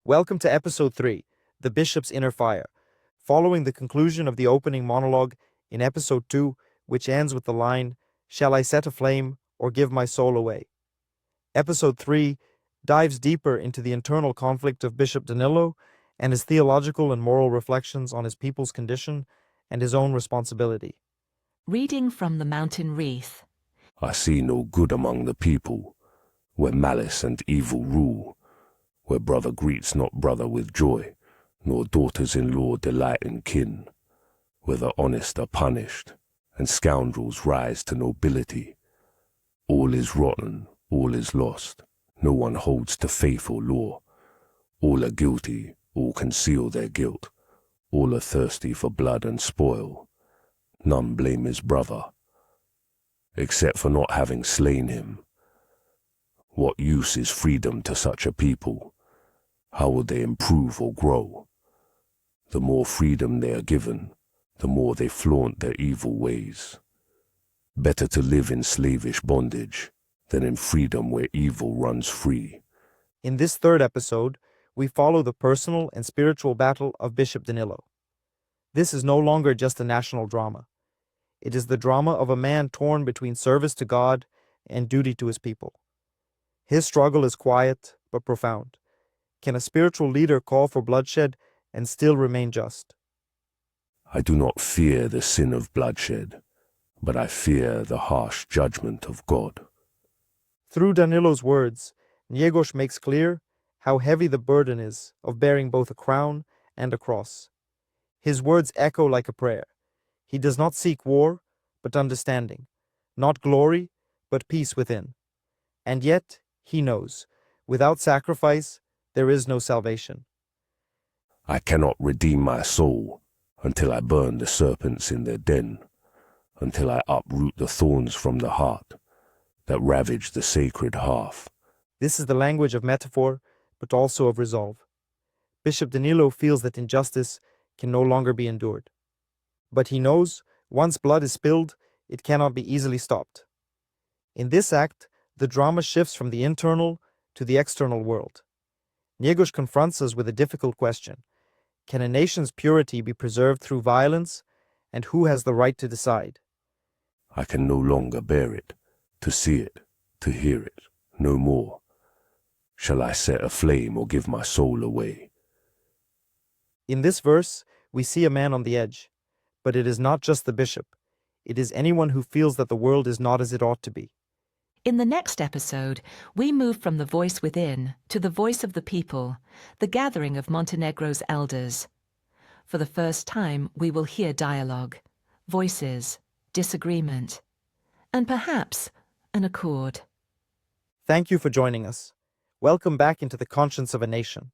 Welcome to Episode 3, The Bishop's Inner Fire, following the conclusion of the opening monologue in Episode 2, which ends with the line, "Shall I set aflame or give my soul away?" Episode 3 dives deeper into the internal conflict of Bishop Danilo and his theological and moral reflections on his people's condition and his own responsibility. Reading from the Mountain Wreath. I see no good among the people, where malice and evil rule, where brother greets not brother with joy, nor daughters-in-law delight in kin, where the honest are punished, and scoundrels rise to nobility. All is rotten, all is lost, no one holds to faith or law. All are guilty, all conceal their guilt, all are thirsty for blood and spoil. None blame his brother, except for not having slain him. What use is freedom to such a people? How will they improve or grow? The more freedom they are given, the more they flaunt their evil ways. Better to live in slavish bondage than in freedom where evil runs free. In this third episode, we follow the personal and spiritual battle of Bishop Danilo. This is no longer just a national drama. It is the drama of a man torn between service to God and duty to his people. His struggle is quiet but profound. Can a spiritual leader call for bloodshed and still remain just? I do not fear the sin of bloodshed, but I fear the harsh judgment of God. Through Danilo's words, Njegoš makes clear how heavy the burden is of bearing both a crown and a cross. His words echo like a prayer. He does not seek war, but understanding, not glory, but peace within. And yet, he knows, without sacrifice, there is no salvation. I cannot redeem my soul until I burn the serpents in their den, until I uproot the thorns from the heart that ravage the sacred hearth. This is the language of metaphor, but also of resolve. Bishop Danilo feels that injustice can no longer be endured. But he knows, once blood is spilled, it cannot be easily stopped. In this act, the drama shifts from the internal to the external world. Njegoš confronts us with a difficult question. Can a nation's purity be preserved through violence, and who has the right to decide? I can no longer bear it, to see it, to hear it, no more. Shall I set aflame or give my soul away? In this verse, we see a man on the edge. But it is not just the bishop. It is anyone who feels that the world is not as it ought to be. In the next episode, we move from the voice within to the voice of the people, the gathering of Montenegro's elders. For the first time, we will hear dialogue, voices, disagreement, and perhaps an accord. Thank you for joining us. Welcome back into the conscience of a nation.